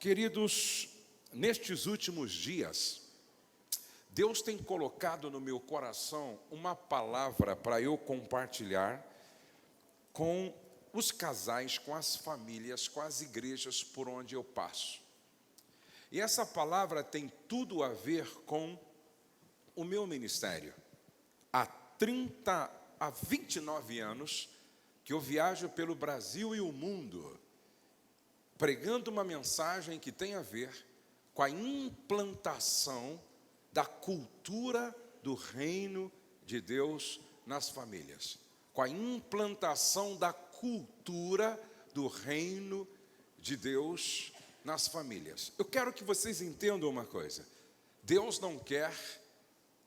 Queridos, nestes últimos dias, Deus tem colocado no meu coração uma palavra para eu compartilhar com os casais, com as famílias, com as igrejas por onde eu passo. E essa palavra tem tudo a ver com o meu ministério. Há 29 anos que eu viajo pelo Brasil e o mundo, pregando uma mensagem que tem a ver com a implantação da cultura do reino de Deus nas famílias. Com a implantação da cultura do reino de Deus nas famílias. Eu quero que vocês entendam uma coisa. Deus não quer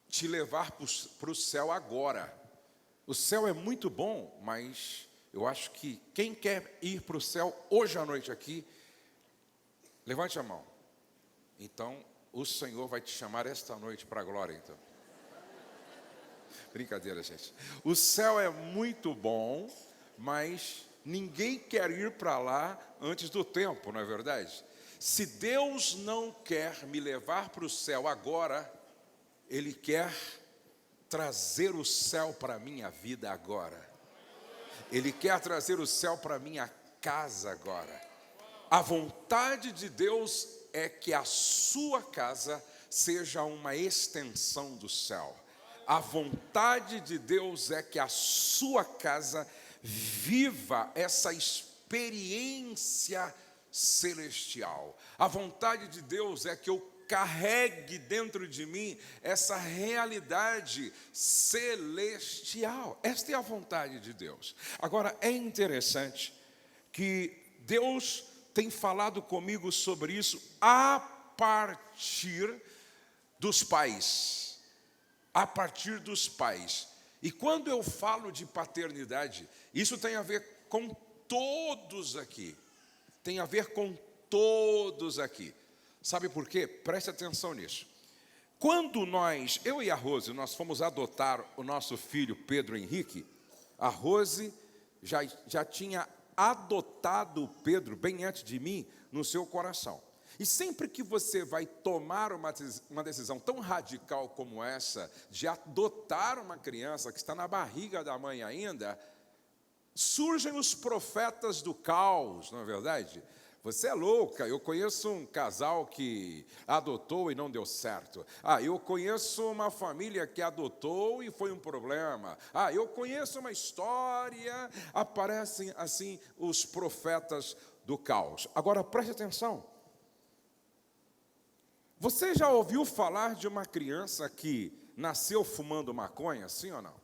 te levar para o céu agora. O céu é muito bom, mas eu acho que quem quer ir para o céu hoje à noite aqui, levante a mão. Então, o Senhor vai te chamar esta noite para a glória, então. Brincadeira, gente. O céu é muito bom, mas ninguém quer ir para lá antes do tempo, não é verdade? Se Deus não quer me levar para o céu agora, Ele quer trazer o céu para a minha vida agora. Ele quer trazer o céu para a minha casa agora. A vontade de Deus é que a sua casa seja uma extensão do céu. A vontade de Deus é que a sua casa viva essa experiência celestial. A vontade de Deus é que eu carregue dentro de mim essa realidade celestial. Esta é a vontade de Deus. Agora, é interessante que Deus tem falado comigo sobre isso a partir dos pais. A partir dos pais. E quando eu falo de paternidade, isso tem a ver com todos aqui. Tem a ver com todos aqui. Sabe por quê? Preste atenção nisso. Quando eu e a Rose, nós fomos adotar o nosso filho Pedro Henrique, a Rose já tinha adotado o Pedro bem antes de mim no seu coração. E sempre que você vai tomar uma decisão tão radical como essa, de adotar uma criança que está na barriga da mãe ainda, surgem os profetas do caos, não é verdade? Você é louca, eu conheço um casal que adotou e não deu certo. Eu conheço uma família que adotou e foi um problema. Eu conheço uma história. Aparecem assim os profetas do caos. Agora preste atenção. Você já ouviu falar de uma criança que nasceu fumando maconha, sim ou não?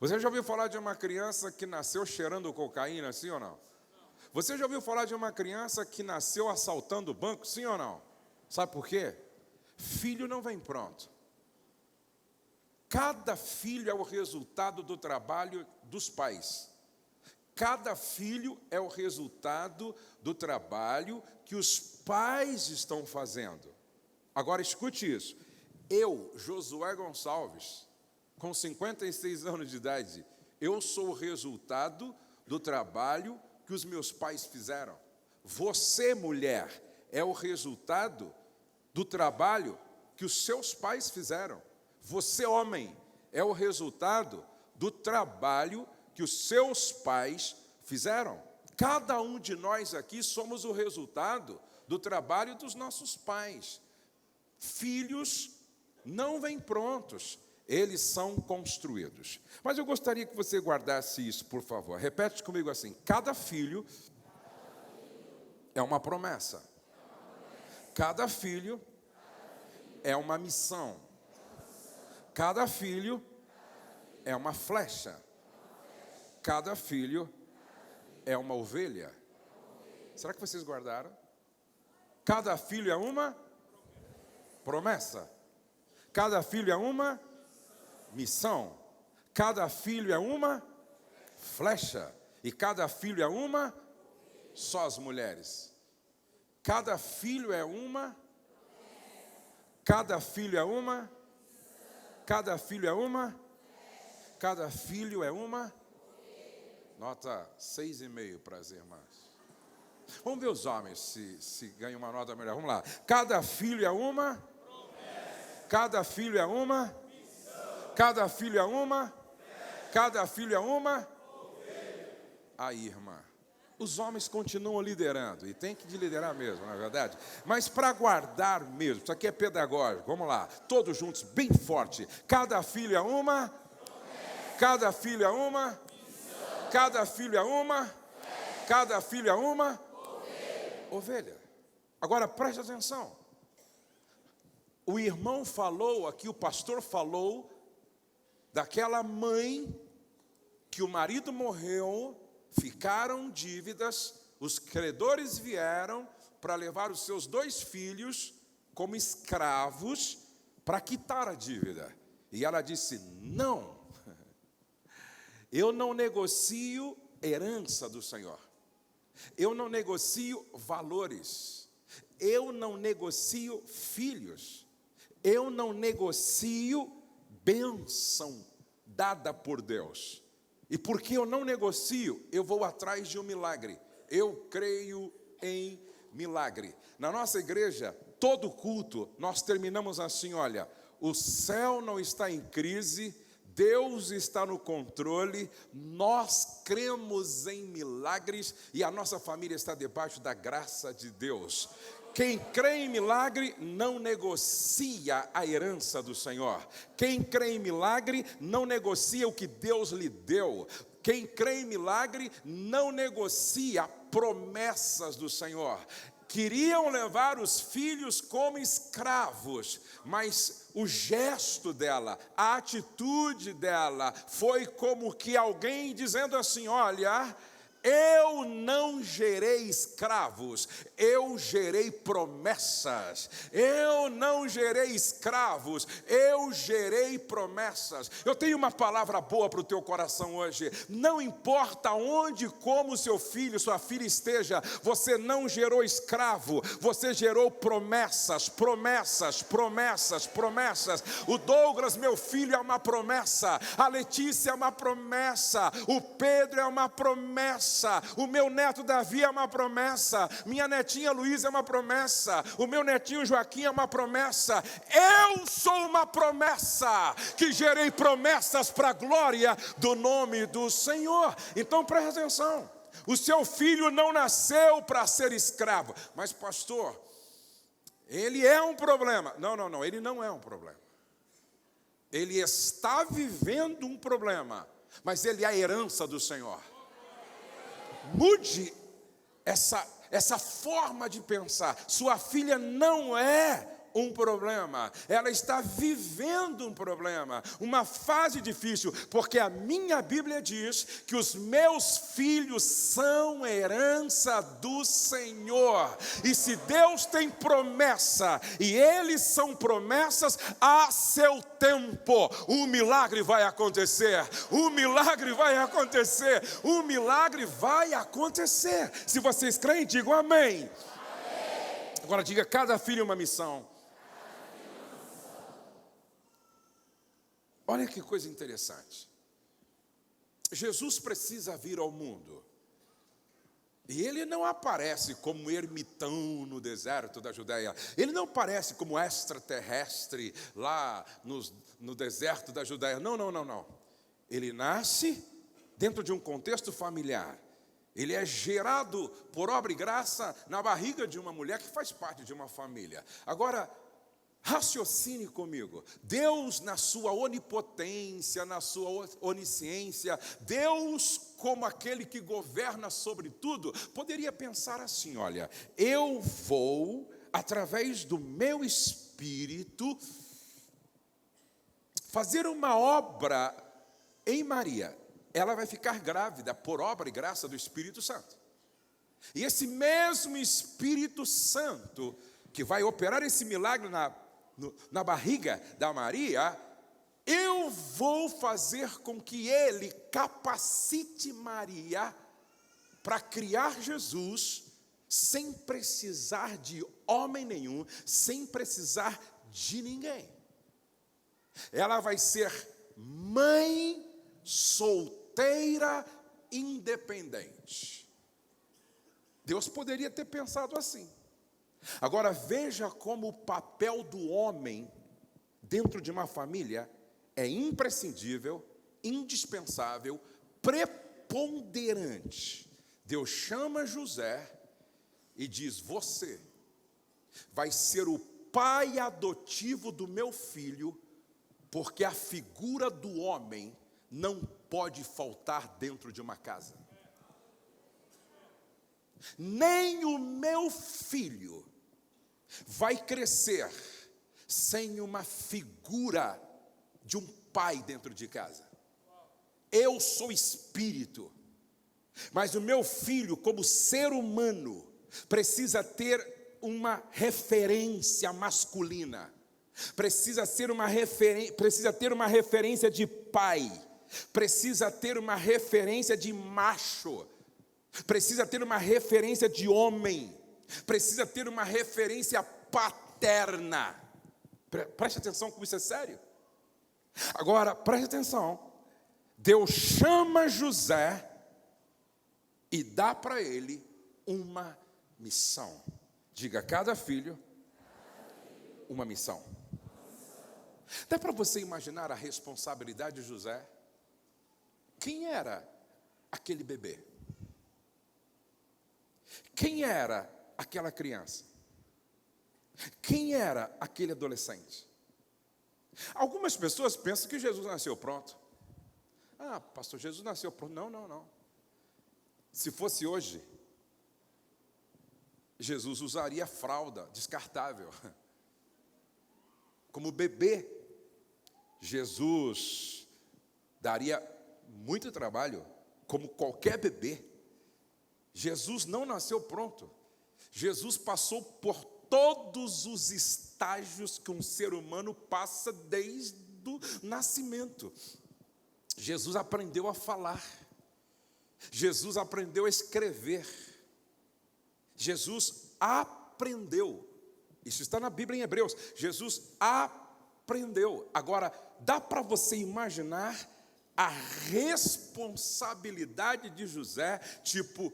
Você já ouviu falar de uma criança que nasceu cheirando cocaína, sim ou não? Você já ouviu falar de uma criança que nasceu assaltando banco, sim ou não? Sabe por quê? Filho não vem pronto. Cada filho é o resultado do trabalho dos pais. Cada filho é o resultado do trabalho que os pais estão fazendo. Agora escute isso. Eu, Josué Gonçalves, com 56 anos de idade, eu sou o resultado do trabalho que os meus pais fizeram. Você, mulher, é o resultado do trabalho que os seus pais fizeram. Você, homem, é o resultado do trabalho que os seus pais fizeram. Cada um de nós aqui somos o resultado do trabalho dos nossos pais. Filhos não vêm prontos, eles são construídos. Mas eu gostaria que você guardasse isso, por favor. Repete comigo assim: cada filho é uma promessa. Cada filho é uma missão. Cada filho é uma flecha. Cada filho é uma ovelha. Será que vocês guardaram? Cada filho é uma promessa. Cada filho é uma missão. Cada filho é uma flecha. E cada filho é uma, só as mulheres. Cada filho é uma. Cada filho é uma. Cada filho é uma. Cada filho é uma. Nota 6,5 para as irmãs. Vamos ver os homens se ganham uma nota melhor. Vamos lá. Cada filho é uma promessa. Cada filho é uma missão. Cada filho é uma promessa. Cada filho é uma ovelha. Aí, irmã, os homens continuam liderando, e tem que liderar mesmo, na verdade. Mas para guardar mesmo, isso aqui é pedagógico, vamos lá, todos juntos, bem forte. Cada filho é uma promessa. Cada filho é uma missão. Cada filho é uma promessa. Cada filho é uma ovelha. Agora preste atenção. O irmão falou aqui, o pastor falou daquela mãe que o marido morreu, ficaram dívidas, os credores vieram para levar os seus 2 filhos como escravos para quitar a dívida. E ela disse: não, eu não negocio herança do Senhor. Eu não negocio valores, eu não negocio filhos, eu não negocio bênção dada por Deus. E porque eu não negocio, eu vou atrás de um milagre. Eu creio em milagre. Na nossa igreja, todo culto, nós terminamos assim, olha, o céu não está em crise, Deus está no controle, nós cremos em milagres e a nossa família está debaixo da graça de Deus. Quem crê em milagre não negocia a herança do Senhor. Quem crê em milagre não negocia o que Deus lhe deu. Quem crê em milagre não negocia promessas do Senhor. Queriam levar os filhos como escravos, mas o gesto dela, a atitude dela, foi como que alguém dizendo assim: olha, eu não gerei escravos, eu gerei promessas. Eu não gerei escravos, eu gerei promessas. Eu tenho uma palavra boa para o teu coração hoje. Não importa onde, como seu filho, sua filha esteja, você não gerou escravo, você gerou promessas, promessas, promessas, promessas. O Douglas, meu filho, é uma promessa. A Letícia é uma promessa. O Pedro é uma promessa. O meu neto Davi é uma promessa. Minha netinha Luísa é uma promessa. O meu netinho Joaquim é uma promessa. Eu sou uma promessa que gerei promessas para a glória do nome do Senhor. Então presta atenção. O seu filho não nasceu para ser escravo. Mas pastor, ele é um problema. Não, ele não é um problema. Ele está vivendo um problema, mas ele é a herança do Senhor. Mude essa forma de pensar. Sua filha não é um problema, ela está vivendo um problema, uma fase difícil, porque a minha Bíblia diz que os meus filhos são herança do Senhor. E se Deus tem promessa, e eles são promessas, a seu tempo, o milagre vai acontecer, o milagre vai acontecer, o milagre vai acontecer. Se vocês creem, digam amém. Agora diga: cada filho é uma missão. Olha que coisa interessante. Jesus precisa vir ao mundo. E ele não aparece como ermitão no deserto da Judéia. Ele não aparece como extraterrestre lá no deserto da Judéia. Não. Ele nasce dentro de um contexto familiar. Ele é gerado por obra e graça na barriga de uma mulher que faz parte de uma família. Agora, raciocine comigo. Deus, na sua onipotência, na sua onisciência, Deus, como aquele que governa sobre tudo, poderia pensar assim: olha, eu vou, através do meu espírito, fazer uma obra em Maria. Ela vai ficar grávida por obra e graça do Espírito Santo. E esse mesmo Espírito Santo, que vai operar esse milagre na barriga da Maria, eu vou fazer com que ele capacite Maria para criar Jesus sem precisar de homem nenhum, sem precisar de ninguém. Ela vai ser mãe solteira independente. Deus poderia ter pensado assim. Agora veja como o papel do homem dentro de uma família é imprescindível, indispensável, preponderante. Deus chama José e diz: você vai ser o pai adotivo do meu filho, porque a figura do homem não pode faltar dentro de uma casa. Nem o meu filho vai crescer sem uma figura de um pai dentro de casa. Eu sou espírito, mas o meu filho, como ser humano, precisa ter uma referência masculina, precisa ter uma referência de pai, precisa ter uma referência de macho, precisa ter uma referência de homem, precisa ter uma referência paterna. Preste atenção como isso é sério. Agora, preste atenção. Deus chama José e dá para ele uma missão. Diga: cada filho, uma missão. Dá para você imaginar a responsabilidade de José? Quem era aquele bebê? Quem era aquela criança? Quem era aquele adolescente? Algumas pessoas pensam que Jesus nasceu pronto. Ah, pastor, Jesus nasceu pronto. Não. Se fosse hoje, Jesus usaria fralda descartável. Como bebê, Jesus daria muito trabalho, como qualquer bebê. Jesus não nasceu pronto. Jesus passou por todos os estágios que um ser humano passa desde o nascimento. Jesus aprendeu a falar. Jesus aprendeu a escrever. Jesus aprendeu. Isso está na Bíblia em Hebreus. Jesus aprendeu. Agora, dá para você imaginar a responsabilidade de José, tipo: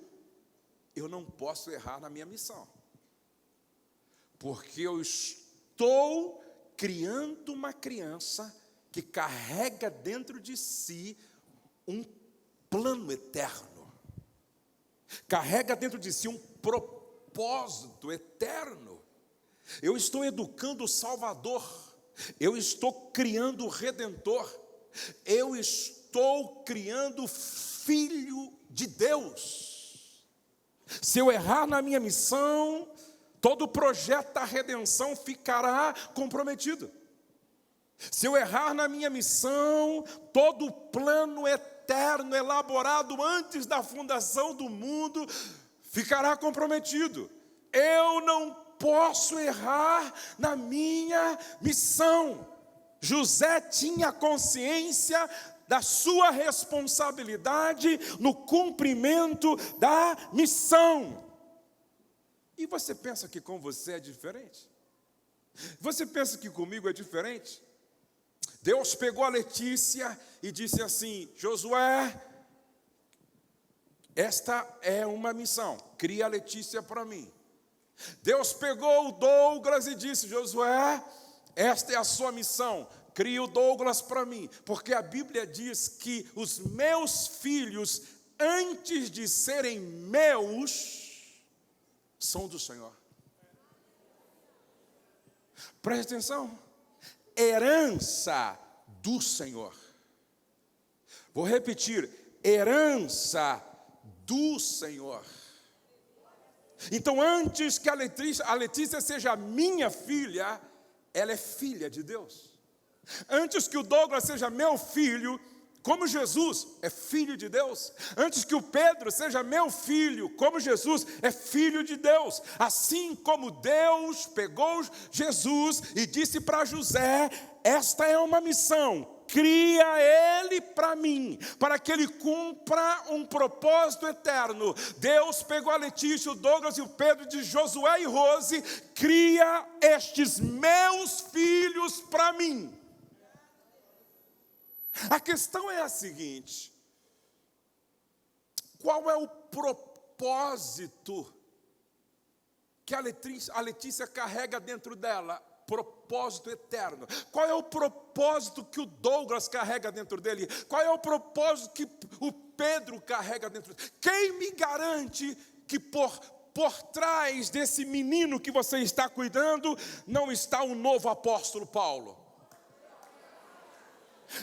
eu não posso errar na minha missão, porque eu estou criando uma criança que carrega dentro de si um plano eterno, carrega dentro de si um propósito eterno. Eu estou educando o Salvador, eu estou criando o Redentor, eu estou criando o Filho de Deus. Se eu errar na minha missão, todo o projeto da redenção ficará comprometido. Se eu errar na minha missão, todo o plano eterno elaborado antes da fundação do mundo ficará comprometido. Eu não posso errar na minha missão. José tinha consciência da sua responsabilidade no cumprimento da missão. E você pensa que com você é diferente? Você pensa que comigo é diferente? Deus pegou a Letícia e disse assim: Josué, esta é uma missão, cria a Letícia para mim. Deus pegou o Douglas e disse: Josué, esta é a sua missão, cria o Douglas para mim. Porque a Bíblia diz que os meus filhos, antes de serem meus, são do Senhor. Preste atenção. Herança do Senhor. Vou repetir: herança do Senhor. Então, antes que a Letícia seja minha filha, ela é filha de Deus. Antes que o Douglas seja meu filho, como Jesus é filho de Deus. Antes que o Pedro seja meu filho, como Jesus é filho de Deus. Assim como Deus pegou Jesus e disse para José: esta é uma missão, cria ele para mim, para que ele cumpra um propósito eterno. Deus pegou a Letícia, o Douglas e o Pedro, de Josué e Rose: cria estes meus filhos para mim. A questão é a seguinte: qual é o propósito que a Letícia carrega dentro dela? Propósito eterno. Qual é o propósito que o Douglas carrega dentro dele? Qual é o propósito que o Pedro carrega dentro dele? Quem me garante que por trás desse menino que você está cuidando não está um novo apóstolo Paulo?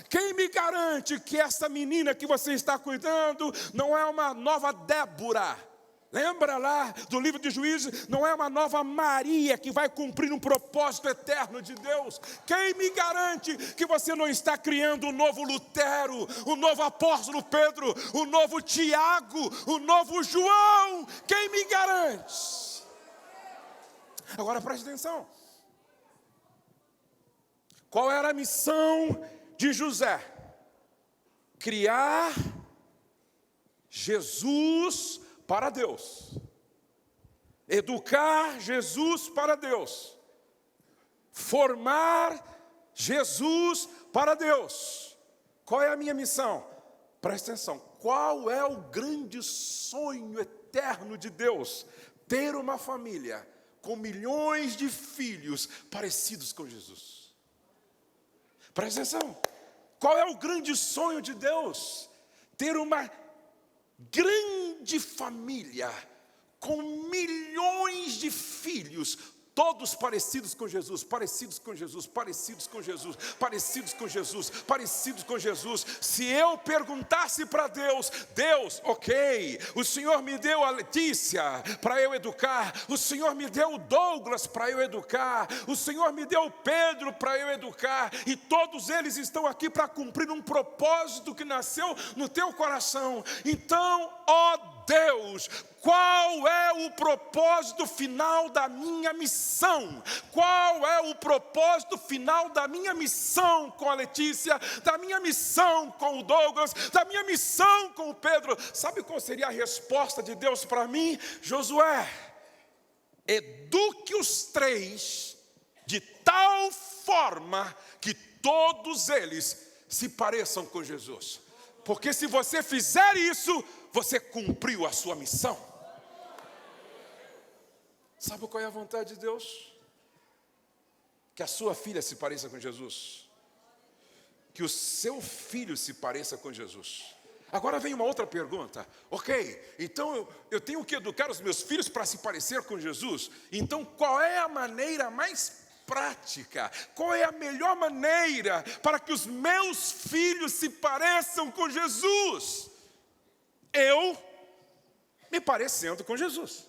Quem me garante que essa menina que você está cuidando não é uma nova Débora? Lembra lá do livro de Juízes? Não é uma nova Maria que vai cumprir um propósito eterno de Deus? Quem me garante que você não está criando um novo Lutero, um novo apóstolo Pedro, um novo Tiago, um novo João? Quem me garante? Agora preste atenção. Qual era a missão de José? Criar Jesus para Deus, educar Jesus para Deus, formar Jesus para Deus. Qual é a minha missão? Presta atenção, qual é o grande sonho eterno de Deus? Ter uma família com milhões de filhos parecidos com Jesus. Presta atenção, qual é o grande sonho de Deus? Ter uma grande família, com milhões de filhos, todos parecidos com Jesus, parecidos com Jesus, parecidos com Jesus, parecidos com Jesus, parecidos com Jesus. Se eu perguntasse para Deus, Deus, ok, o Senhor me deu a Letícia para eu educar, o Senhor me deu o Douglas para eu educar, o Senhor me deu o Pedro para eu educar, e todos eles estão aqui para cumprir um propósito que nasceu no teu coração. Então, ó Deus, qual é o propósito final da minha missão? Qual é o propósito final da minha missão com a Letícia, da minha missão com o Douglas, da minha missão com o Pedro? Sabe qual seria a resposta de Deus para mim? Josué, eduque os três de tal forma que todos eles se pareçam com Jesus. Porque se você fizer isso, você cumpriu a sua missão. Sabe qual é a vontade de Deus? Que a sua filha se pareça com Jesus. Que o seu filho se pareça com Jesus. Agora vem uma outra pergunta. Ok, então eu tenho que educar os meus filhos para se parecer com Jesus. Então qual é a maneira mais prática? Qual é a melhor maneira para que os meus filhos se pareçam com Jesus? Eu me parecendo com Jesus.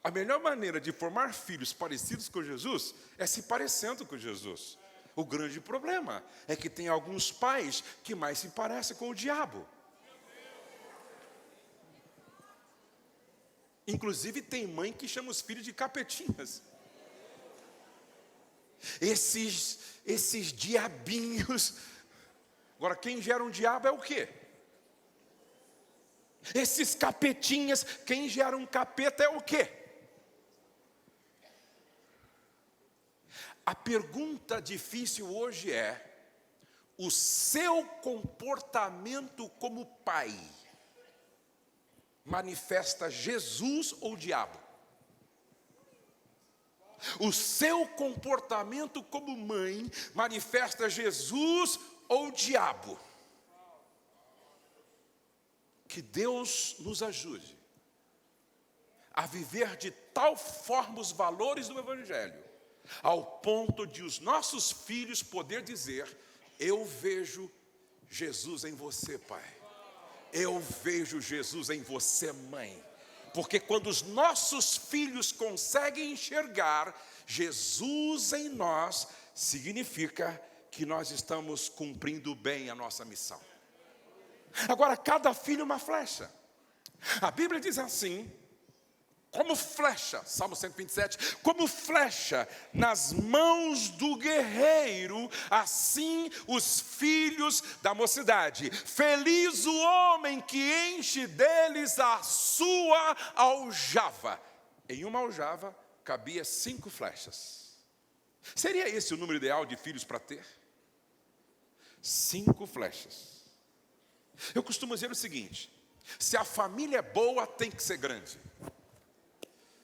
A melhor maneira de formar filhos parecidos com Jesus é se parecendo com Jesus. O grande problema é que tem alguns pais que mais se parecem com o diabo. Inclusive tem mãe que chama os filhos de capetinhas. Esses diabinhos. Agora, quem gera um diabo é o quê? Esses capetinhas, quem gera um capeta é o quê? A pergunta difícil hoje é: o seu comportamento como pai manifesta Jesus ou o diabo? O seu comportamento como mãe manifesta Jesus ou o diabo? Que Deus nos ajude a viver de tal forma os valores do Evangelho, ao ponto de os nossos filhos poder dizer: eu vejo Jesus em você, pai. Eu vejo Jesus em você, mãe. Porque quando os nossos filhos conseguem enxergar Jesus em nós, significa que nós estamos cumprindo bem a nossa missão. Agora, cada filho é uma flecha. A Bíblia diz assim: como flecha, Salmo 127, como flecha nas mãos do guerreiro, assim os filhos da mocidade. Feliz o homem que enche deles a sua aljava. Em uma aljava cabia 5 flechas. Seria esse o número ideal de filhos para ter? 5 flechas. Eu costumo dizer o seguinte: Se a família é boa, tem que ser grande.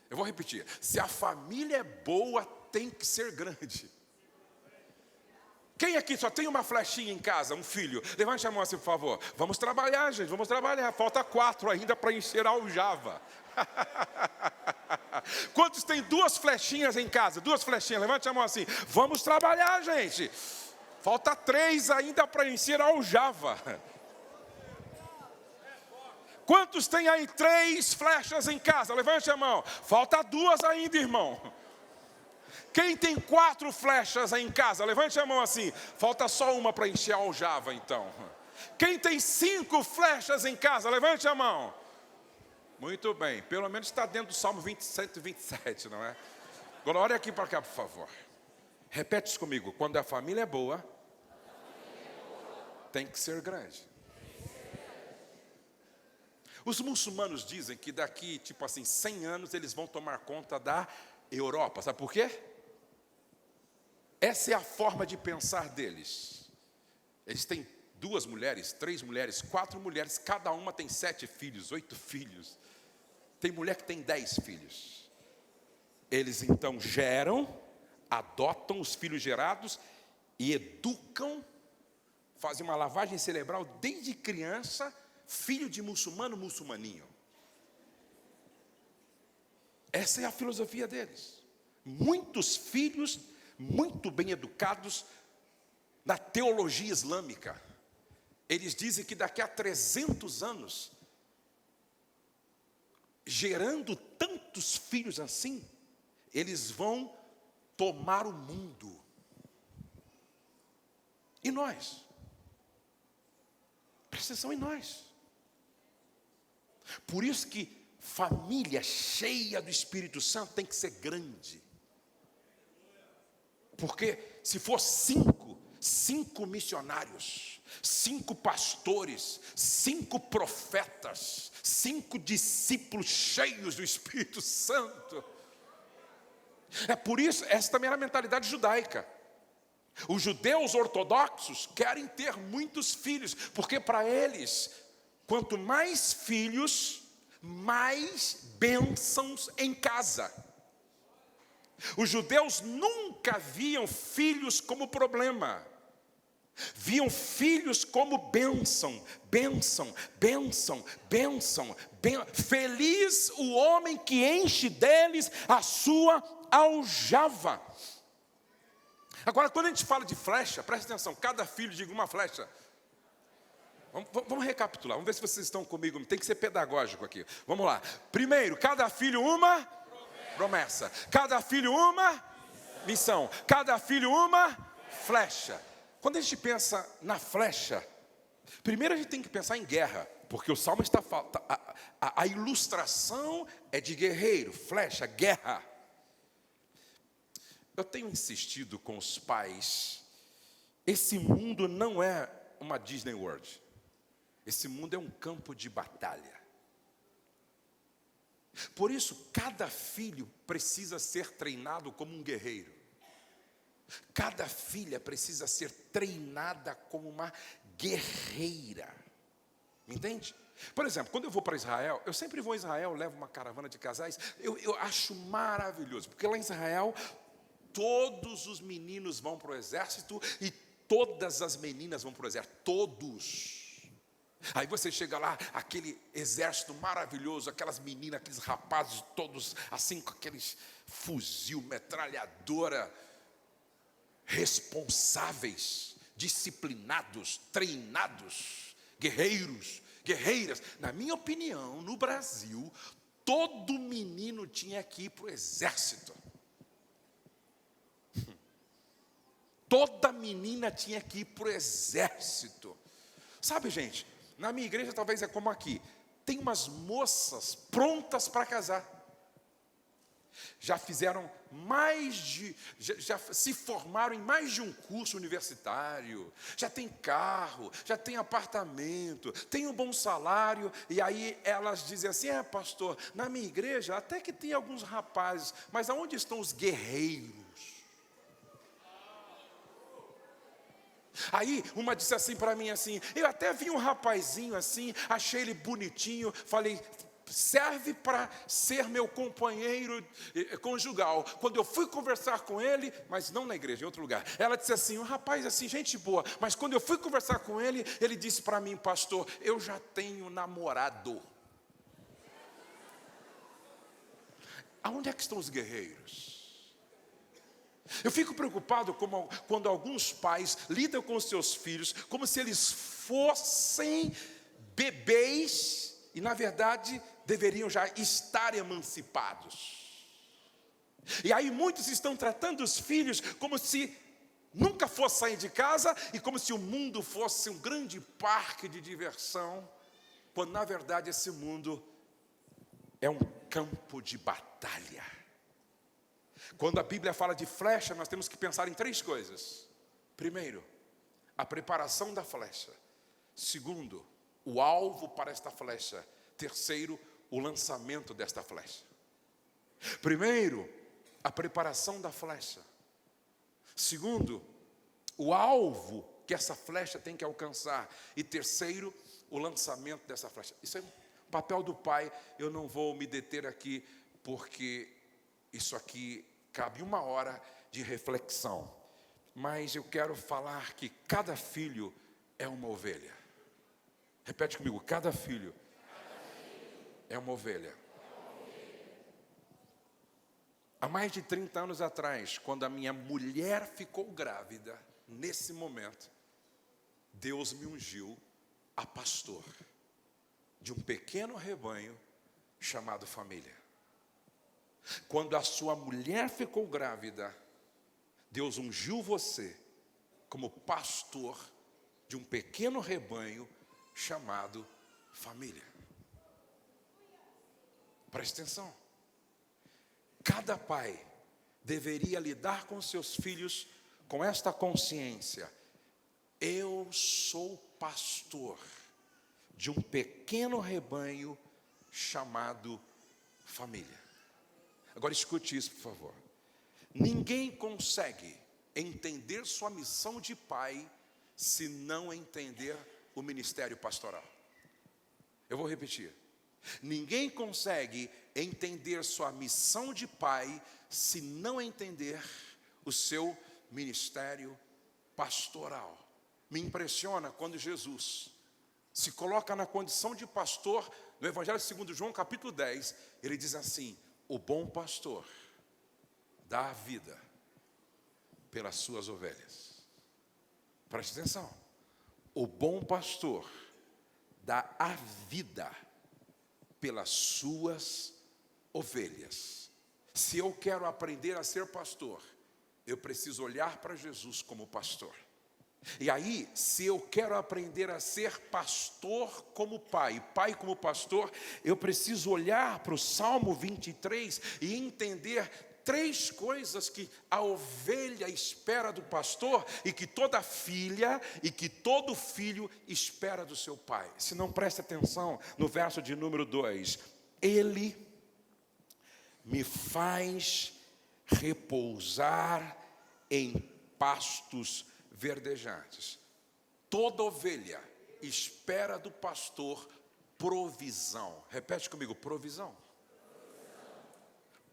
Eu vou repetir. Se a família é boa, tem que ser grande. Quem aqui só tem uma flechinha em casa, um filho? Levante a mão assim, por favor. Vamos trabalhar, gente, vamos trabalhar. Falta 4 ainda para encher a aljava. Quantos tem 2 flechinhas em casa? 2 flechinhas, levante a mão assim. Vamos trabalhar, gente. Falta 3 ainda para encher a aljava. Quantos tem aí 3 flechas em casa? Levante a mão. Falta 2 ainda, irmão. Quem tem 4 flechas aí em casa? Levante a mão assim. Falta só uma para encher a aljava, então. Quem tem 5 flechas em casa? Levante a mão. Muito bem. Pelo menos está dentro do Salmo 127, não é? Agora, olha aqui para cá, por favor. Repete isso comigo. Quando a família é boa, tem que ser grande. Os muçulmanos dizem que daqui, 100 anos, eles vão tomar conta da Europa. Sabe por quê? Essa é a forma de pensar deles. Eles têm 2 mulheres, 3 mulheres, 4 mulheres, cada uma tem 7 filhos, 8 filhos. Tem mulher que tem 10 filhos. Eles então geram, adotam os filhos gerados e educam, fazem uma lavagem cerebral desde criança, filho de muçulmano, muçulmaninho. Essa é a filosofia deles. Muitos filhos muito bem educados na teologia islâmica. Eles dizem que daqui a 300 anos, gerando tantos filhos assim, eles vão tomar o mundo. E nós? Presta atenção em nós. Por isso que família cheia do Espírito Santo tem que ser grande. Porque se for 5 missionários, 5 pastores, 5 profetas, 5 discípulos cheios do Espírito Santo. É por isso, essa também era a mentalidade judaica. Os judeus ortodoxos querem ter muitos filhos, porque para eles, quanto mais filhos, mais bênçãos em casa. Os judeus nunca viam filhos como problema. Viam filhos como bênção, bênção, bênção, bênção, bênção. Feliz o homem que enche deles a sua aljava. Agora, quando a gente fala de flecha, presta atenção, cada filho diga uma flecha. Vamos recapitular, vamos ver se vocês estão comigo, tem que ser pedagógico aqui. Vamos lá. Primeiro, cada filho uma promessa. Cada filho uma missão. Cada filho uma flecha. Quando a gente pensa na flecha, primeiro a gente tem que pensar em guerra, porque o salmo está falando, a ilustração é de guerreiro, flecha, guerra. Eu tenho insistido com os pais, esse mundo não é uma Disney World, esse mundo é um campo de batalha. Por isso, cada filho precisa ser treinado como um guerreiro. Cada filha precisa ser treinada como uma guerreira. Me entende? Por exemplo, quando eu vou para Israel, eu sempre vou a Israel, levo uma caravana de casais, eu acho maravilhoso, porque lá em Israel, todos os meninos vão para o exército e todas as meninas vão para o exército, todos. Aí você chega lá, aquele exército maravilhoso, aquelas meninas, aqueles rapazes todos assim, com aqueles fuzil, metralhadora, responsáveis, disciplinados, treinados, guerreiros, guerreiras. Na minha opinião, no Brasil, todo menino tinha que ir para o exército. Toda menina tinha que ir para o exército. Sabe, gente, na minha igreja talvez é como aqui. Tem umas moças prontas para casar. Já fizeram já se formaram em mais de um curso universitário. Já tem carro, já tem apartamento, tem um bom salário. E aí elas dizem assim, pastor, na minha igreja até que tem alguns rapazes, mas aonde estão os guerreiros? Aí uma disse assim para mim assim, eu até vi um rapazinho assim, achei ele bonitinho, falei, serve para ser meu companheiro conjugal. Quando eu fui conversar com ele, mas não na igreja, em outro lugar, ela disse assim, um rapaz assim, gente boa, mas quando eu fui conversar com ele, ele disse para mim, pastor, eu já tenho namorado. Aonde é que estão os guerreiros? Eu fico preocupado quando alguns pais lidam com os seus filhos como se eles fossem bebês e, na verdade, deveriam já estar emancipados. E aí muitos estão tratando os filhos como se nunca fosse sair de casa e como se o mundo fosse um grande parque de diversão, quando, na verdade, esse mundo é um campo de batalha. Quando a Bíblia fala de flecha, nós temos que pensar em 3 coisas. Primeiro, a preparação da flecha. Segundo, o alvo para esta flecha. Terceiro, o lançamento desta flecha. Primeiro, a preparação da flecha. Segundo, o alvo que essa flecha tem que alcançar. E terceiro, o lançamento dessa flecha. Isso é um papel do pai. Eu não vou me deter aqui, porque isso aqui cabe 1 hora de reflexão. Mas eu quero falar que cada filho é uma ovelha. Repete comigo, cada filho é uma ovelha. Há mais de 30 anos atrás, quando a minha mulher ficou grávida, nesse momento, Deus me ungiu a pastor de um pequeno rebanho chamado família. Quando a sua mulher ficou grávida, Deus ungiu você como pastor de um pequeno rebanho chamado família. Preste atenção. Cada pai deveria lidar com seus filhos com esta consciência. Eu sou pastor de um pequeno rebanho chamado família. Agora escute isso, por favor. Ninguém consegue entender sua missão de pai se não entender o ministério pastoral. Eu vou repetir. Ninguém consegue entender sua missão de pai se não entender o seu ministério pastoral. Me impressiona quando Jesus se coloca na condição de pastor. No Evangelho segundo João, capítulo 10, ele diz assim: o bom pastor dá a vida pelas suas ovelhas. Preste atenção. O bom pastor dá a vida pelas suas ovelhas. Se eu quero aprender a ser pastor, eu preciso olhar para Jesus como pastor. E aí, se eu quero aprender a ser pastor como pai, pai como pastor, eu preciso olhar para o Salmo 23 e entender 3 coisas que a ovelha espera do pastor e que toda filha e que todo filho espera do seu pai. Se não preste atenção no verso de número 2, ele me faz repousar em pastos verdejantes. Toda ovelha espera do pastor provisão. Repete comigo, provisão.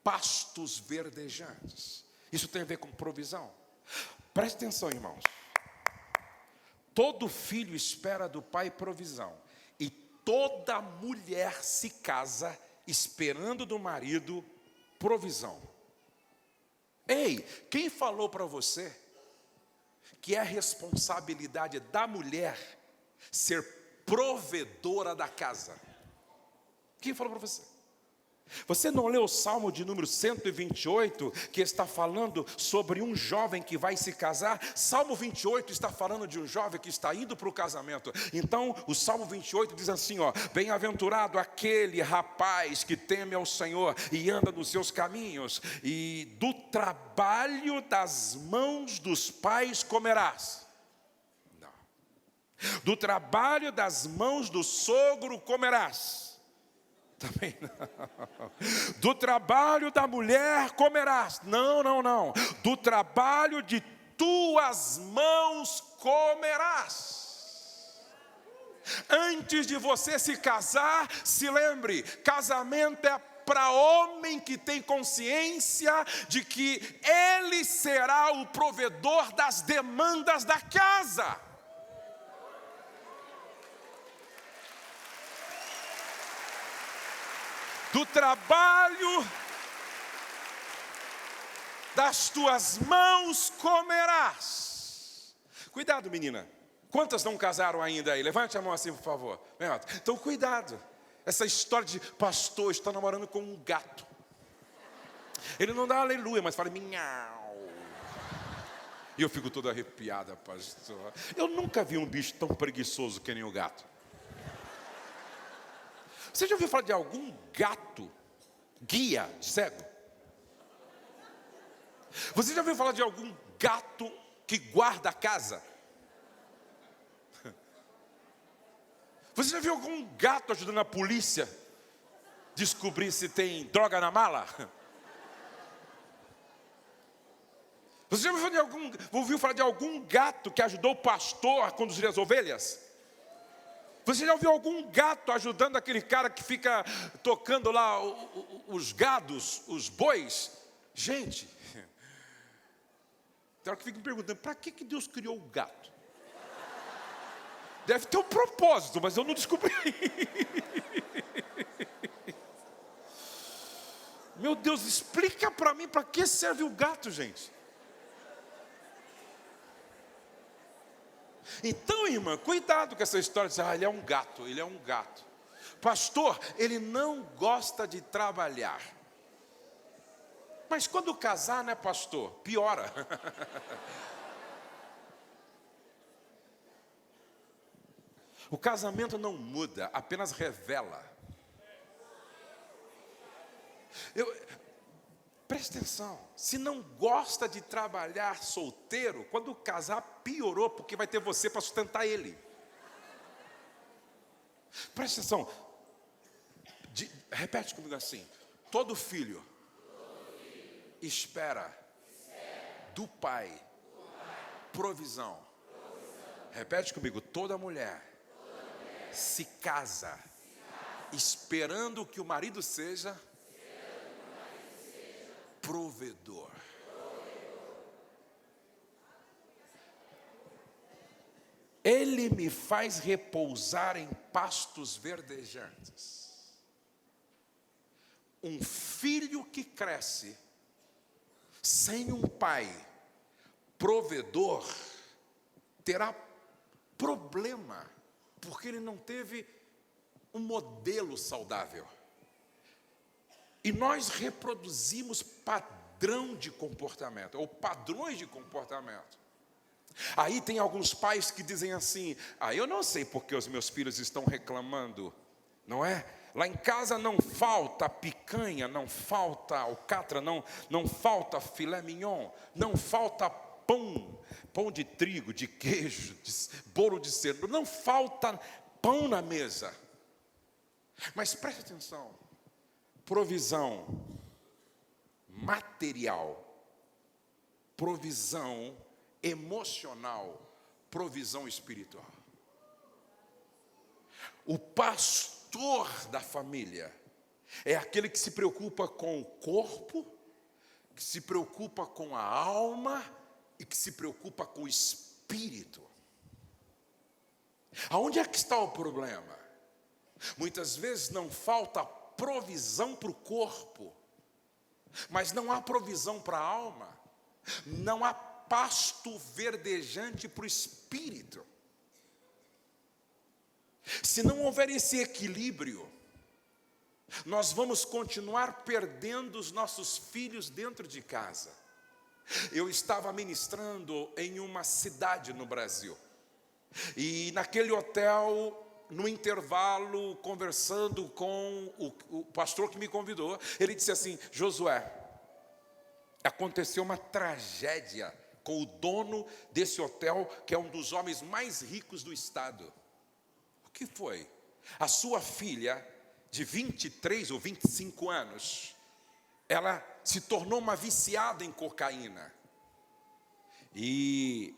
Pastos verdejantes. Isso tem a ver com provisão. Preste atenção, irmãos. Todo filho espera do pai provisão. E toda mulher se casa esperando do marido provisão. Ei, quem falou para você que é responsabilidade da mulher ser provedora da casa? Quem falou para você? Você não leu o Salmo de número 128, que está falando sobre um jovem que vai se casar? Salmo 28 está falando de um jovem que está indo para o casamento. Então, o Salmo 28 diz assim, ó: bem-aventurado aquele rapaz que teme ao Senhor e anda nos seus caminhos, e do trabalho das mãos dos pais comerás. Não. Do trabalho das mãos do sogro comerás. Também não. Do trabalho da mulher comerás. Não, não, não. Do trabalho de tuas mãos comerás. Antes de você se casar, se lembre, casamento é para homem que tem consciência de que ele será o provedor das demandas da casa. Do trabalho das tuas mãos comerás. Cuidado, menina. Quantas não casaram ainda aí? Levante a mão assim, por favor. Então, cuidado. Essa história de pastor está namorando com um gato. Ele não dá aleluia, mas fala minhau. E eu fico todo arrepiada, pastor. Eu nunca vi um bicho tão preguiçoso que nem o gato. Você já ouviu falar de algum gato guia cego? Você já ouviu falar de algum gato que guarda a casa? Você já viu algum gato ajudando a polícia a descobrir se tem droga na mala? Você já ouviu falar de algum gato que ajudou o pastor a conduzir as ovelhas? Você já ouviu algum gato ajudando aquele cara que fica tocando lá os gados, os bois? Gente, tem hora que fica me perguntando, para que Deus criou o gato? Deve ter um propósito, mas eu não descobri. Meu Deus, explica para mim para que serve o gato, gente. Então, irmã, cuidado com essa história de dizer, ele é um gato, ele é um gato. Pastor, ele não gosta de trabalhar. Mas quando casar, né, pastor? Piora. O casamento não muda, apenas revela. Presta atenção, se não gosta de trabalhar solteiro, quando casar piorou, porque vai ter você para sustentar ele. Presta atenção, repete comigo assim, todo filho espera do pai provisão. Repete comigo, toda mulher se casa esperando que o marido seja provedor. Ele me faz repousar em pastos verdejantes. Um filho que cresce sem um pai provedor terá problema, porque ele não teve um modelo saudável. E nós reproduzimos padrão de comportamento, ou padrões de comportamento. Aí tem alguns pais que dizem assim, eu não sei porque os meus filhos estão reclamando, não é? Lá em casa não falta picanha, não falta alcatra, não falta filé mignon, não falta pão de trigo, de queijo, bolo de cenoura, não falta pão na mesa. Mas preste atenção, provisão material, provisão emocional, provisão espiritual. O pastor da família é aquele que se preocupa com o corpo, que se preocupa com a alma e que se preocupa com o espírito. Aonde é que está o problema? Muitas vezes não falta provisão para o corpo, mas não há provisão para a alma, não há pasto verdejante para o espírito. Se não houver esse equilíbrio, nós vamos continuar perdendo os nossos filhos dentro de casa. Eu estava ministrando em uma cidade no Brasil, e naquele hotel, no intervalo, conversando com o pastor que me convidou, ele disse assim: Josué, aconteceu uma tragédia com o dono desse hotel, que é um dos homens mais ricos do estado. O que foi? A sua filha, de 23 ou 25 anos, ela se tornou uma viciada em cocaína. E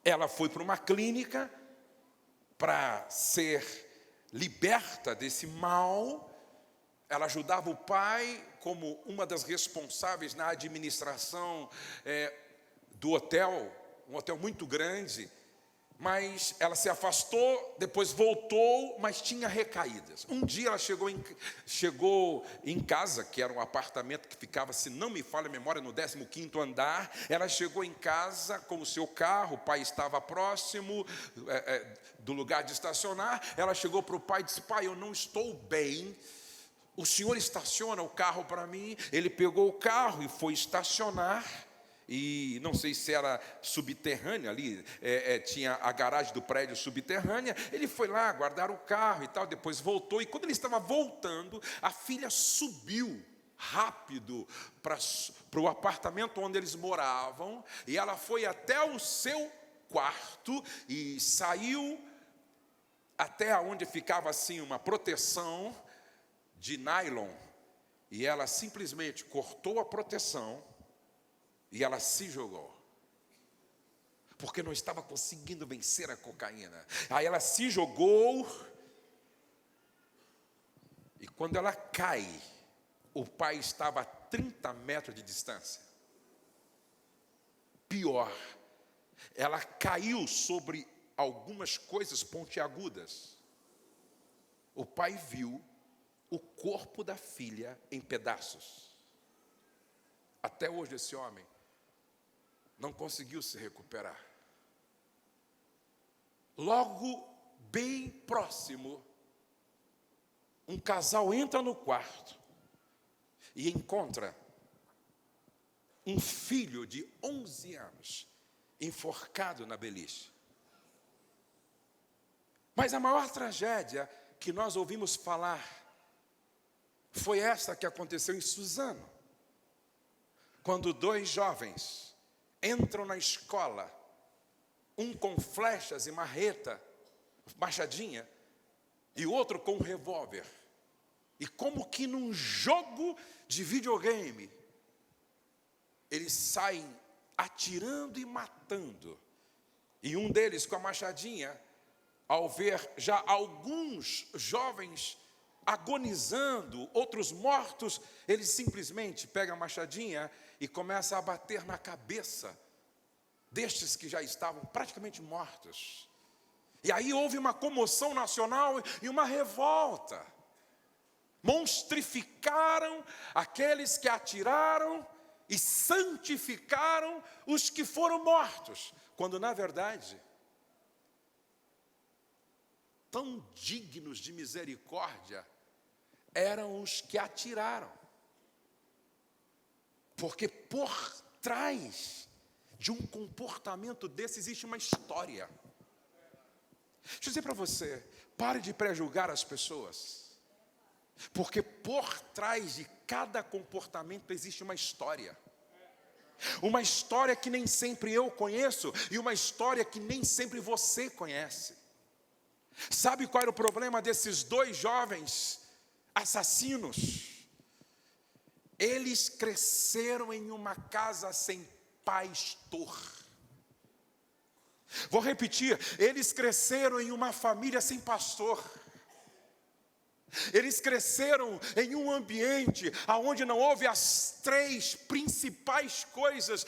Ela foi para uma clínica para ser liberta desse mal. Ela ajudava o pai como uma das responsáveis na administração do hotel, um hotel muito grande. Mas ela se afastou, depois voltou, mas tinha recaídas. Um dia ela chegou em casa, que era um apartamento que ficava, se não me falha a memória, no 15º andar. Ela chegou em casa com o seu carro, o pai estava próximo do lugar de estacionar. Ela chegou para o pai e disse: pai, eu não estou bem, o senhor estaciona o carro para mim? Ele pegou o carro e foi estacionar. E não sei se era subterrânea ali, tinha a garagem do prédio subterrânea. Ele foi lá guardar o carro e tal, depois voltou. E quando ele estava voltando, a filha subiu rápido para o apartamento onde eles moravam. E ela foi até o seu quarto e saiu até onde ficava assim uma proteção de nylon. E ela simplesmente cortou a proteção. E ela se jogou, porque não estava conseguindo vencer a cocaína. Aí ela se jogou, e quando ela cai, o pai estava a 30 metros de distância. Pior, ela caiu sobre algumas coisas pontiagudas. O pai viu o corpo da filha em pedaços. Até hoje esse homem não conseguiu se recuperar. Logo, bem próximo, um casal entra no quarto e encontra um filho de 11 anos enforcado na beliche. Mas a maior tragédia que nós ouvimos falar foi essa que aconteceu em Suzano, quando 2 jovens entram na escola, um com flechas e machadinha, e outro com um revólver. E como que num jogo de videogame, eles saem atirando e matando. E um deles com a machadinha, ao ver já alguns jovens agonizando, outros mortos, ele simplesmente pega a machadinha e começa a bater na cabeça destes que já estavam praticamente mortos. E aí houve uma comoção nacional e uma revolta. Monstrificaram aqueles que atiraram e santificaram os que foram mortos, quando na verdade, tão dignos de misericórdia eram os que atiraram. Porque por trás de um comportamento desse existe uma história. Deixa eu dizer para você, pare de pré-julgar as pessoas. Porque por trás de cada comportamento existe uma história. Uma história que nem sempre eu conheço e uma história que nem sempre você conhece. Sabe qual era o problema desses 2 jovens assassinos? Eles cresceram em uma casa sem pastor. Vou repetir, eles cresceram em uma família sem pastor. Eles cresceram em um ambiente onde não houve as 3 principais coisas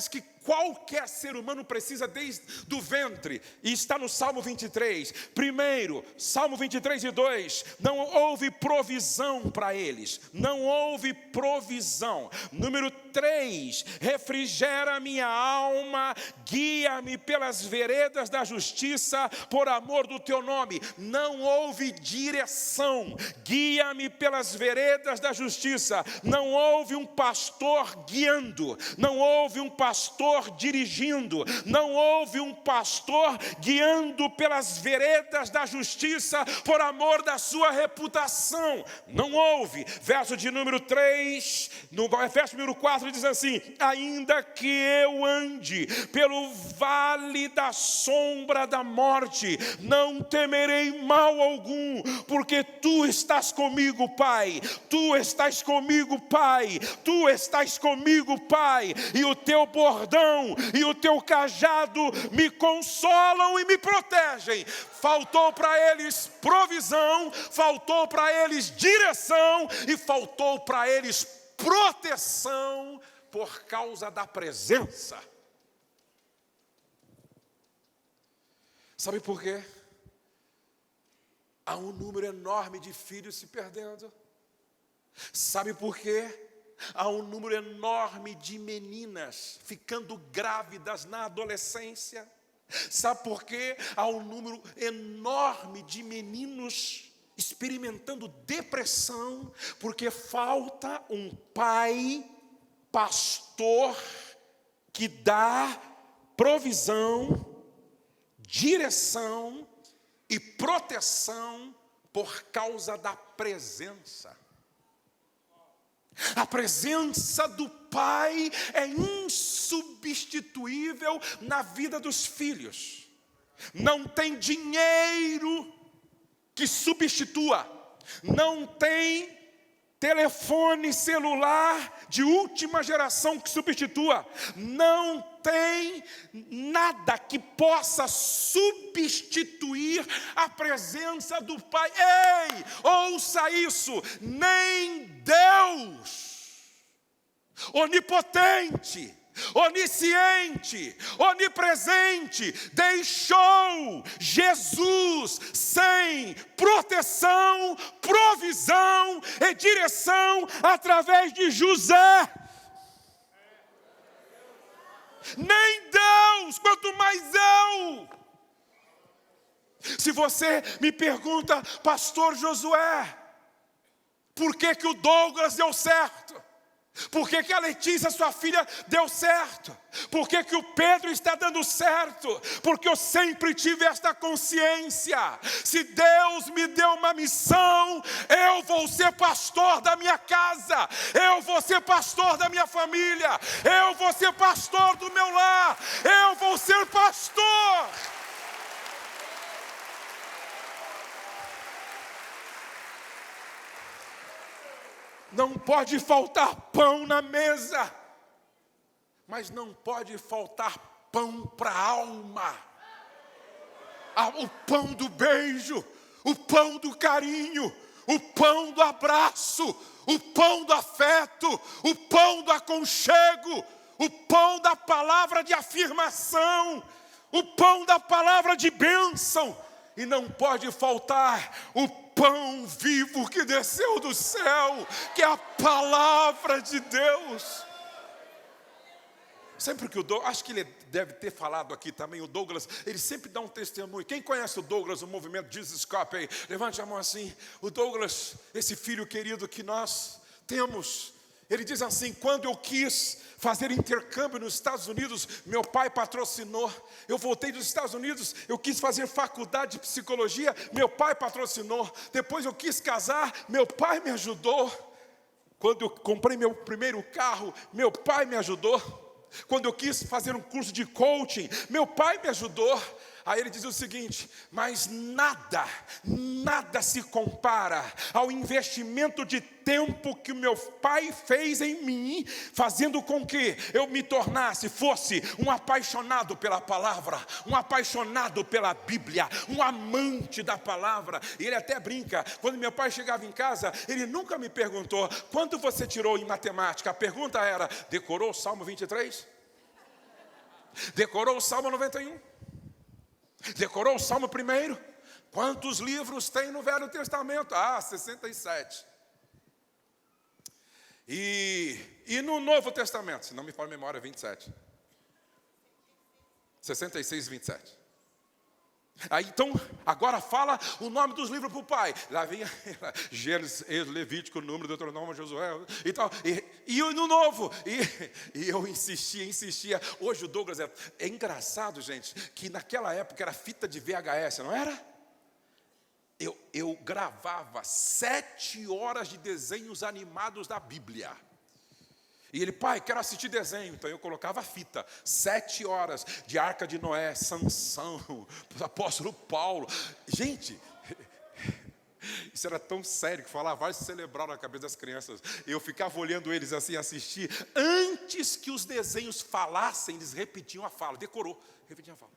que qualquer ser humano precisa desde do ventre, e está no Salmo 23. Primeiro, Salmo 23:2, não houve provisão para eles, não houve provisão. Número 3, refrigera minha alma, guia-me pelas veredas da justiça, por amor do teu nome. Não houve direção, guia-me pelas veredas da justiça. Não houve um pastor guiando, não houve um pastor dirigindo, não houve um pastor guiando pelas veredas da justiça por amor da sua reputação. Não houve. Verso de número 3, no verso número 4 diz assim: ainda que eu ande pelo vale da sombra da morte, não temerei mal algum, porque tu estás comigo, Pai. Tu estás comigo, Pai. Tu estás comigo, Pai. E o teu bordão bordão e o teu cajado me consolam e me protegem. Faltou para eles provisão, faltou para eles direção e faltou para eles proteção por causa da presença. Sabe por quê? Há um número enorme de filhos se perdendo. Sabe por quê? Há um número enorme de meninas ficando grávidas na adolescência. Sabe por quê? Há um número enorme de meninos experimentando depressão, porque falta um pai, pastor, que dá provisão, direção e proteção por causa da presença. A presença do pai é insubstituível na vida dos filhos. Não tem dinheiro que substitua, não tem telefone celular de última geração que substitua, não tem nada que possa substituir a presença do Pai. Ei, ouça isso, nem Deus, onipotente, onisciente, onipresente, deixou Jesus sem proteção, provisão e direção através de José. Nem Deus, quanto mais eu. Se você me pergunta, pastor Josué, por que o Douglas deu certo? Por que a Letícia, sua filha, deu certo? Por que o Pedro está dando certo? Porque eu sempre tive esta consciência. Se Deus me deu uma missão, eu vou ser pastor da minha casa, eu vou ser pastor da minha família, eu vou ser pastor do meu lar, eu vou ser pastor. Não pode faltar pão na mesa, mas não pode faltar pão para a alma. O pão do beijo, o pão do carinho, o pão do abraço, o pão do afeto, o pão do aconchego, o pão da palavra de afirmação, o pão da palavra de bênção. E não pode faltar o pão vivo que desceu do céu, que é a palavra de Deus. Sempre que o Douglas, acho que ele deve ter falado aqui também, o Douglas, ele sempre dá um testemunho. Quem conhece o Douglas, o movimento Jesus Cop aí? Levante a mão assim. O Douglas, esse filho querido que nós temos, ele diz assim: quando eu quis fazer intercâmbio nos Estados Unidos, meu pai patrocinou. Eu voltei dos Estados Unidos, eu quis fazer faculdade de psicologia, meu pai patrocinou. Depois eu quis casar, meu pai me ajudou. Quando eu comprei meu primeiro carro, meu pai me ajudou. Quando eu quis fazer um curso de coaching, meu pai me ajudou. Aí ele diz o seguinte: mas nada se compara ao investimento de tempo que o meu pai fez em mim, fazendo com que eu me fosse um apaixonado pela palavra, um apaixonado pela Bíblia, um amante da palavra. E ele até brinca, quando meu pai chegava em casa, ele nunca me perguntou: quanto você tirou em matemática? A pergunta era: decorou o Salmo 23? Decorou o Salmo 91? Decorou o Salmo 1? Quantos livros tem no Velho Testamento? 67. E no Novo Testamento, se não me falha a memória, 27. 66 e 27. Aí então, agora fala o nome dos livros para o pai. Lá vem Gênesis, Levítico, Número, Deuteronômio, Josué e tal. E no Novo. E eu insistia. Hoje o Douglas é engraçado, gente, que naquela época era fita de VHS, não era? Eu gravava 7 horas de desenhos animados da Bíblia. E ele: pai, quero assistir desenho. Então eu colocava a fita, 7 horas de Arca de Noé, Sansão, apóstolo Paulo. Gente, Isso era tão sério que falava, vai se celebrar na cabeça das crianças. Eu ficava olhando eles assim, assistir. Antes que os desenhos falassem, eles repetiam a fala. Decorou, repetiam a fala.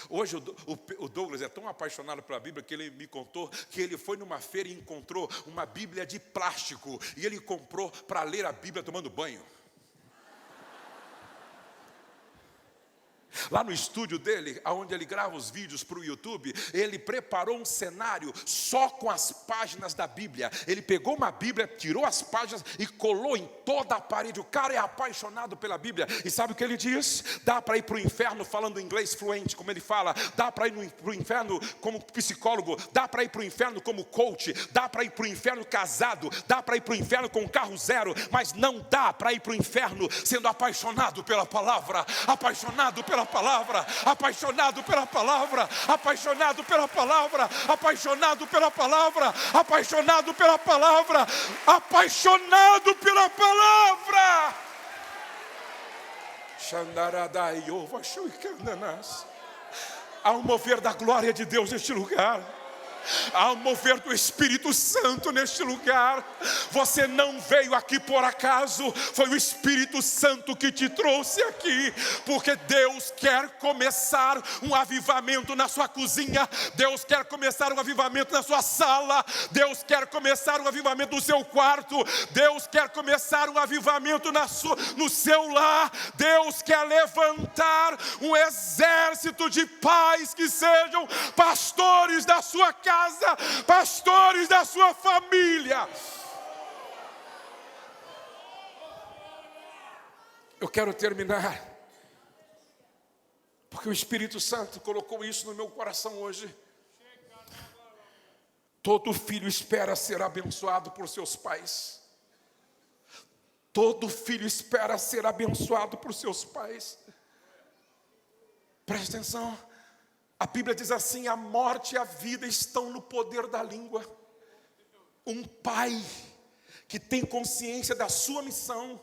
Hoje o Douglas é tão apaixonado pela Bíblia que ele me contou que ele foi numa feira e encontrou uma Bíblia de plástico. E ele comprou para ler a Bíblia tomando banho. Lá no estúdio dele, onde ele grava os vídeos para o YouTube, ele preparou um cenário só com as páginas da Bíblia. Ele pegou uma Bíblia, tirou as páginas e colou em toda a parede. O cara é apaixonado pela Bíblia. E sabe o que ele diz? Dá para ir para o inferno falando inglês fluente, como ele fala. Dá para ir para o inferno como psicólogo. Dá para ir para o inferno como coach. Dá para ir para o inferno casado. Dá para ir para o inferno com carro zero. Mas não dá para ir para o inferno sendo apaixonado pela palavra. Apaixonado pela palavra, apaixonado pela palavra, apaixonado pela palavra, apaixonado pela palavra, apaixonado pela palavra, apaixonado pela palavra. Há um mover da glória de Deus neste lugar. Há um mover do Espírito Santo neste lugar. Você não veio aqui por acaso. Foi o Espírito Santo que te trouxe aqui. Porque Deus quer começar um avivamento na sua cozinha. Deus quer começar um avivamento na sua sala. Deus quer começar um avivamento no seu quarto. Deus quer começar um avivamento no seu lar. Deus quer levantar um exército de pais que sejam pastores da sua casa, pastores da sua família. Eu quero terminar, porque o Espírito Santo colocou isso no meu coração hoje. Todo filho espera ser abençoado por seus pais. Todo filho espera ser abençoado por seus pais. Preste atenção. A Bíblia diz assim: a morte e a vida estão no poder da língua. Um pai que tem consciência da sua missão,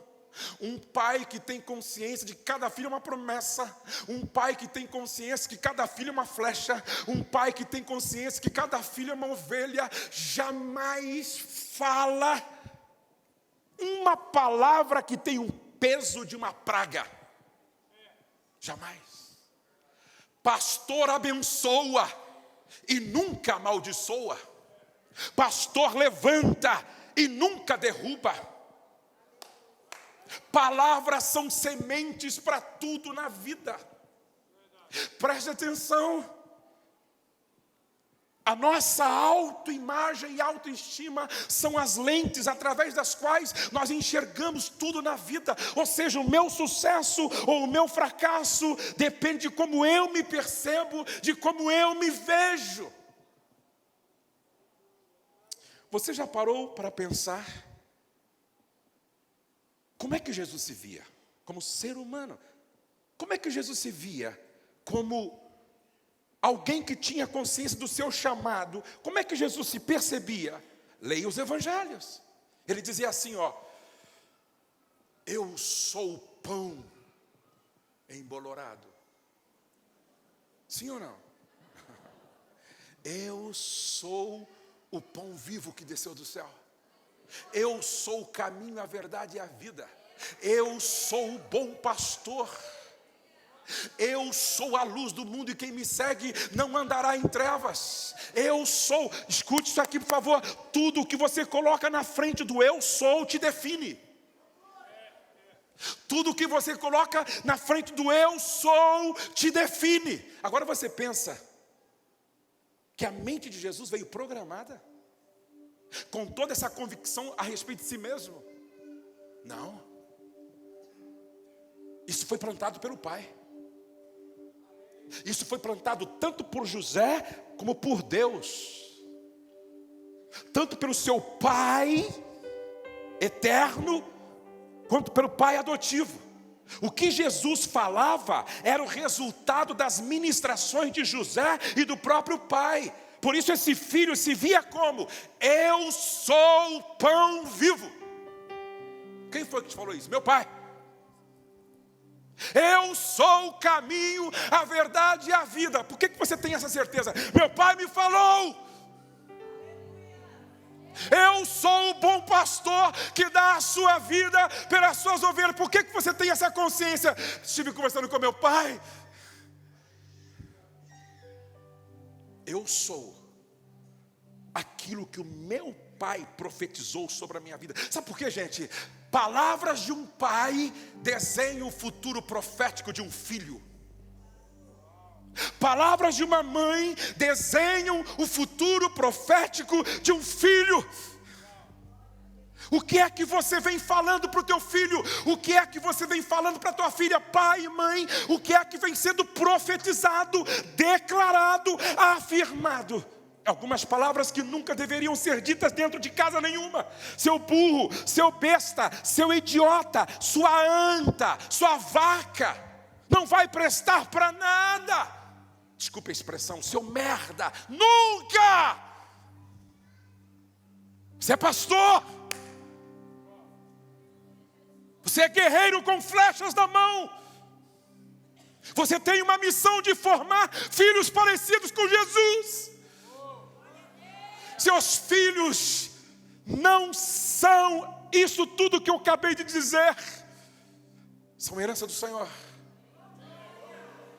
um pai que tem consciência de que cada filho é uma promessa, um pai que tem consciência que cada filho é uma flecha, um pai que tem consciência que cada filho é uma ovelha, jamais fala uma palavra que tem um peso de uma praga. Jamais. Pastor abençoa e nunca amaldiçoa. Pastor levanta e nunca derruba. Palavras são sementes para tudo na vida. Preste atenção. A nossa autoimagem e autoestima são as lentes através das quais nós enxergamos tudo na vida. Ou seja, o meu sucesso ou o meu fracasso depende de como eu me percebo, de como eu me vejo. Você já parou para pensar como é que Jesus se via? Como ser humano. Como é que Jesus se via? Como alguém que tinha consciência do seu chamado. Como é que Jesus se percebia? Leia os evangelhos. Ele dizia assim, ó: eu sou o pão embolorado. Sim ou não? Eu sou o pão vivo que desceu do céu. Eu sou o caminho, a verdade e a vida. Eu sou o bom pastor. Eu sou a luz do mundo e quem me segue não andará em trevas. Eu sou, escute isso aqui por favor, tudo o que você coloca na frente do eu sou te define. Tudo o que você coloca na frente do eu sou te define. Agora você pensa que a mente de Jesus veio programada com toda essa convicção a respeito de si mesmo? Não. Isso foi plantado pelo Pai. Isso foi plantado tanto por José como por Deus. Tanto pelo seu pai eterno, quanto pelo pai adotivo. O que Jesus falava era o resultado das ministrações de José e do próprio pai. Por isso esse filho se via como: eu sou o pão vivo. Quem foi que te falou isso? Meu pai. Eu sou o caminho, a verdade e a vida. Por que você tem essa certeza? Meu pai me falou. Eu sou o bom pastor que dá a sua vida pelas suas ovelhas. Por que você tem essa consciência? Estive conversando com meu pai. Eu sou aquilo que o meu pai profetizou sobre a minha vida. Sabe por quê, gente? Palavras de um pai desenham o futuro profético de um filho. Palavras de uma mãe desenham o futuro profético de um filho. O que é que você vem falando para o teu filho? O que é que você vem falando para a tua filha? Pai e mãe, o que é que vem sendo profetizado, declarado, afirmado? Algumas palavras que nunca deveriam ser ditas dentro de casa nenhuma. Seu burro, seu besta, seu idiota, sua anta, sua vaca, não vai prestar para nada. Desculpe a expressão, seu merda, nunca! Você é pastor, você é guerreiro com flechas na mão, você tem uma missão de formar filhos parecidos com Jesus. Seus filhos não são isso tudo que eu acabei de dizer, são herança do Senhor.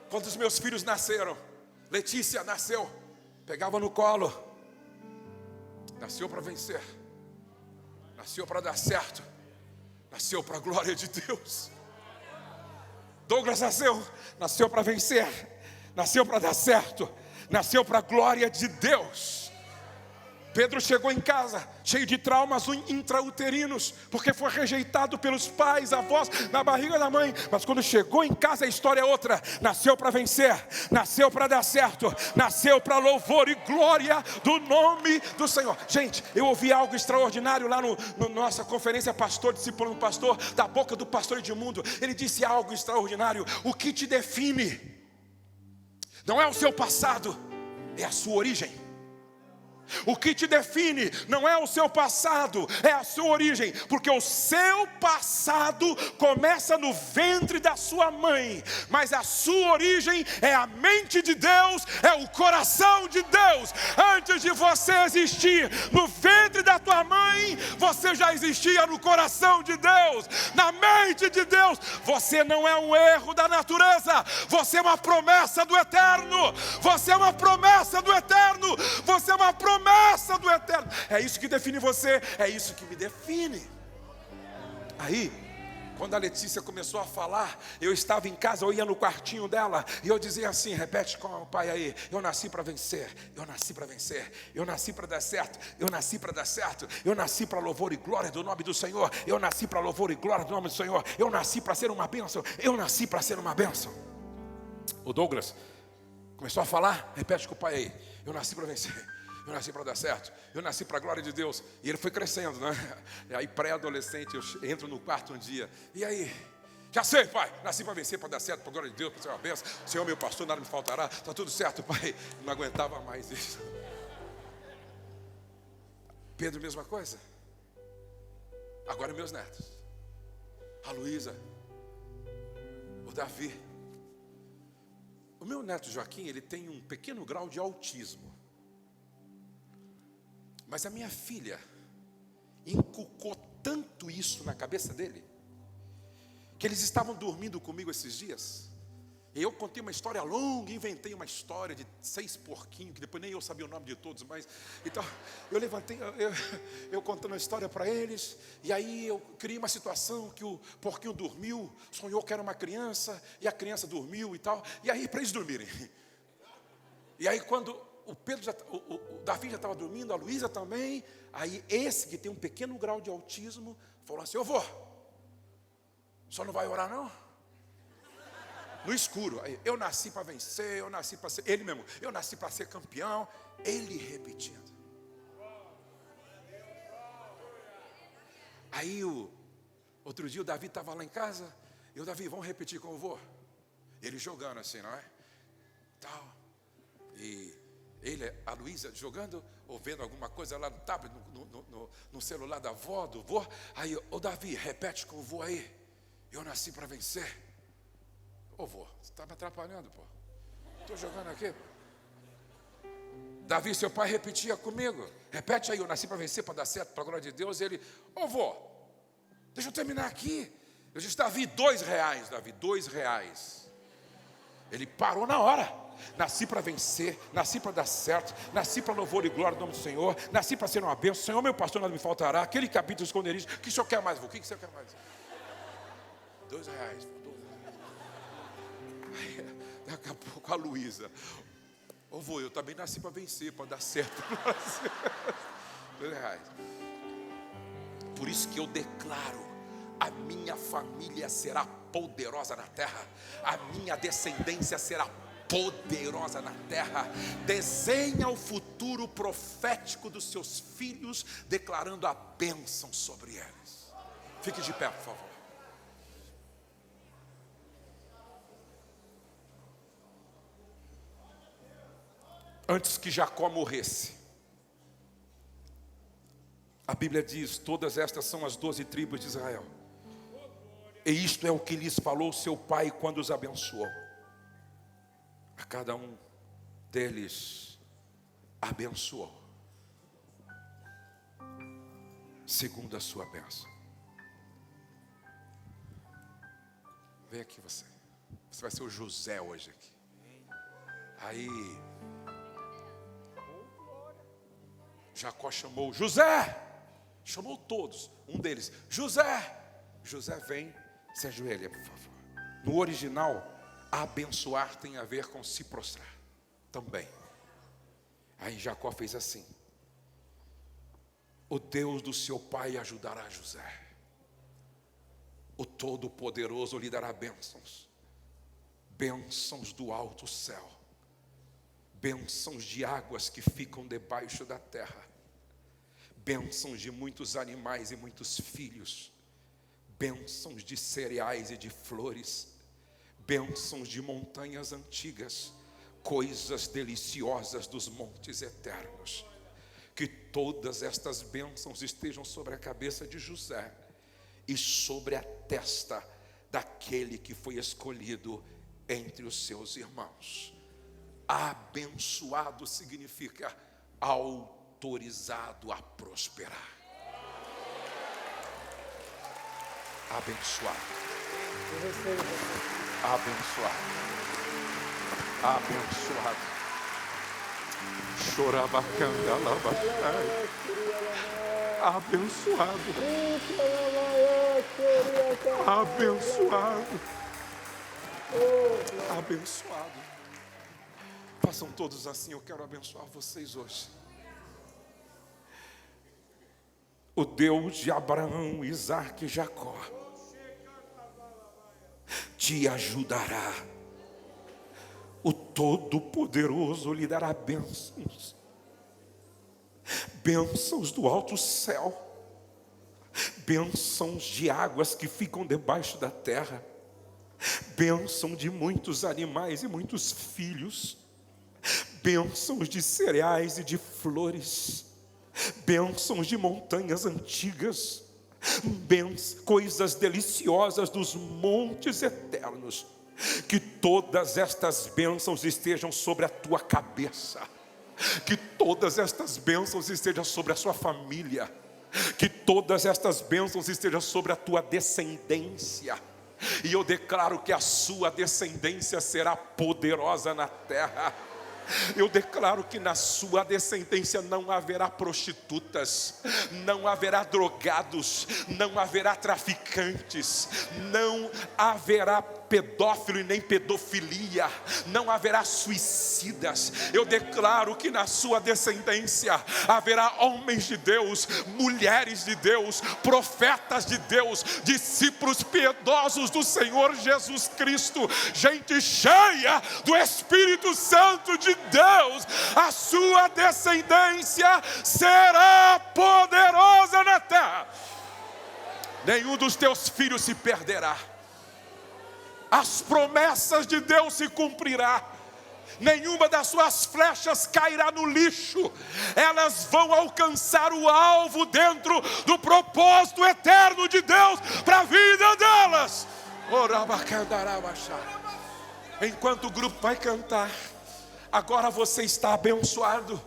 Quando os meus filhos nasceram, Letícia nasceu, pegava no colo, nasceu para vencer, nasceu para dar certo, nasceu para a glória de Deus. Douglas nasceu para vencer, nasceu para dar certo, nasceu para a glória de Deus. Pedro chegou em casa cheio de traumas intrauterinos, porque foi rejeitado pelos pais, avós, na barriga da mãe. Mas quando chegou em casa a história é outra. Nasceu para vencer, nasceu para dar certo, nasceu para louvor e glória do nome do Senhor. Gente, eu ouvi algo extraordinário lá no nossa conferência Pastor, Discipulando Pastor, da boca do pastor Edmundo. Ele disse algo extraordinário. O que te define não é o seu passado, é a sua origem. O que te define não é o seu passado, é a sua origem. Porque o seu passado começa no ventre da sua mãe, mas a sua origem é a mente de Deus, é o coração de Deus. Antes de você existir no ventre da tua mãe, você já existia no coração de Deus, na mente de Deus. Você não é um erro da natureza, você é uma promessa do eterno. Você é uma promessa do eterno. Você é uma promessa do eterno. É isso que define você, é isso que me define. Aí, quando a Letícia começou a falar, eu estava em casa, eu ia no quartinho dela e eu dizia assim, repete com o pai aí: eu nasci para vencer, eu nasci para vencer, eu nasci para dar certo, eu nasci para dar certo, eu nasci para louvor e glória do nome do Senhor, eu nasci para louvor e glória do nome do Senhor, eu nasci para ser uma bênção, eu nasci para ser uma bênção. O Douglas começou a falar, repete com o pai aí: eu nasci para vencer, eu nasci para dar certo, eu nasci para a glória de Deus. E ele foi crescendo, né? E aí pré-adolescente, eu entro no quarto um dia. E aí? Já sei, pai, nasci para vencer, para dar certo, para a glória de Deus, para ser uma bênção. O Senhor é meu pastor, nada me faltará. Está tudo certo, pai. Não aguentava mais isso. Pedro, mesma coisa. Agora meus netos, a Luísa, o Davi. O meu neto Joaquim, ele tem um pequeno grau de autismo. Mas a minha filha inculcou tanto isso na cabeça dele, que eles estavam dormindo comigo esses dias, e eu contei uma história longa, inventei uma história de 6 porquinhos, que depois nem eu sabia o nome de todos, mas então eu levantei, eu contando a história para eles, e aí eu criei uma situação que o porquinho dormiu, sonhou que era uma criança, e a criança dormiu e tal, e aí para eles dormirem. E aí quando o Davi já estava dormindo, a Luísa também. Aí esse que tem um pequeno grau de autismo falou assim: eu vou, só não vai orar não? No escuro. Aí, eu nasci para vencer, eu nasci para ser, ele mesmo, eu nasci para ser campeão. Ele repetindo. Aí outro dia o Davi estava lá em casa, e o Davi: vamos repetir com o vô? Ele jogando assim, não é? Tal. E ele, a Luísa, jogando ou vendo alguma coisa lá no tablet, no celular da avó, do vô. Aí, ô Davi, repete com o vô aí: eu nasci para vencer, Ô vô, você está me atrapalhando, pô. Estou jogando aqui, pô. Davi, seu pai, repetia comigo. Repete aí, eu nasci para vencer, para dar certo, para a glória de Deus. Ele, ô vô, deixa eu terminar aqui. Eu disse, Davi, R$2, Davi, R$2. Ele parou na hora. Nasci para vencer, nasci para dar certo, nasci para louvor e glória do nome do Senhor, nasci para ser uma bênção. Senhor, meu pastor, nada me faltará. Aquele que habita os esconderijos. O que o senhor quer mais, vô? O que o senhor quer mais? R$2, Aí, daqui a pouco a Luísa, ô vô, eu também nasci para vencer, para dar certo. R$2. Por isso que eu declaro, a minha família será poderosa na terra, a minha descendência será poderosa na terra. Desenha o futuro profético dos seus filhos, declarando a bênção sobre eles. Fique de pé, por favor. Antes que Jacó morresse, a Bíblia diz, todas estas são as 12 tribos de Israel. E isto é o que lhes falou seu pai quando os abençoou. A cada um deles abençoou, segundo a sua bênção. Vem aqui você. Você vai ser o José hoje aqui. Aí Jacó chamou José. Chamou todos. Um deles, José. José, vem, se ajoelha, por favor. No original, abençoar tem a ver com se prostrar também. Aí Jacó fez assim: o Deus do seu pai ajudará José. O Todo-Poderoso lhe dará bênçãos. Bênçãos do alto céu. Bênçãos de águas que ficam debaixo da terra. Bênçãos de muitos animais e muitos filhos. Bênçãos de cereais e de flores. Bênçãos de montanhas antigas. Coisas deliciosas dos montes eternos. Que todas estas bênçãos estejam sobre a cabeça de José e sobre a testa daquele que foi escolhido entre os seus irmãos. Abençoado significa autorizado a prosperar. Abençoado. Abençoado. Abençoado. Chorabacanda labaxai. Abençoado. Abençoado. Abençoado. Façam todos assim, eu quero abençoar vocês hoje. O Deus de Abraão, Isaque e Jacó te ajudará. O Todo-Poderoso lhe dará bênçãos. Bênçãos do alto céu. Bênçãos de águas que ficam debaixo da terra. Bênção de muitos animais e muitos filhos. Bênçãos de cereais e de flores. Bênçãos de montanhas antigas. Coisas deliciosas dos montes eternos. Que todas estas bênçãos estejam sobre a tua cabeça. Que todas estas bênçãos estejam sobre a sua família. Que todas estas bênçãos estejam sobre a tua descendência. E eu declaro que a sua descendência será poderosa na terra. Eu declaro que na sua descendência não haverá prostitutas, não haverá drogados, não haverá traficantes, não haverá pedófilo e nem pedofilia, não haverá suicidas. Eu declaro que na sua descendência haverá homens de Deus, mulheres de Deus, profetas de Deus, discípulos piedosos do Senhor Jesus Cristo, gente cheia do Espírito Santo de Deus. A sua descendência será poderosa na terra. Nenhum dos teus filhos se perderá. As promessas de Deus se cumprirá. Nenhuma das suas flechas cairá no lixo. Elas vão alcançar o alvo dentro do propósito eterno de Deus para a vida delas. Enquanto o grupo vai cantar, agora você está abençoado.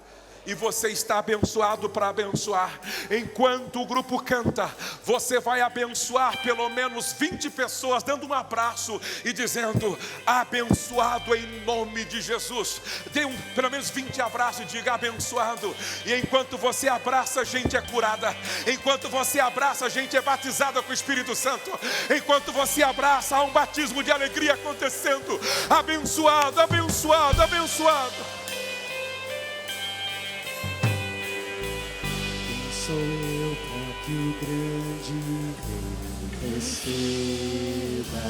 E você está abençoado para abençoar. Enquanto o grupo canta, você vai abençoar pelo menos 20 pessoas, dando um abraço e dizendo: abençoado em nome de Jesus. Dê pelo menos 20 abraços e diga: abençoado. E enquanto você abraça, a gente é curada. Enquanto você abraça, a gente é batizada com o Espírito Santo. Enquanto você abraça, há um batismo de alegria acontecendo. Abençoado, abençoado, abençoado. Sou eu para que o grande rei receba.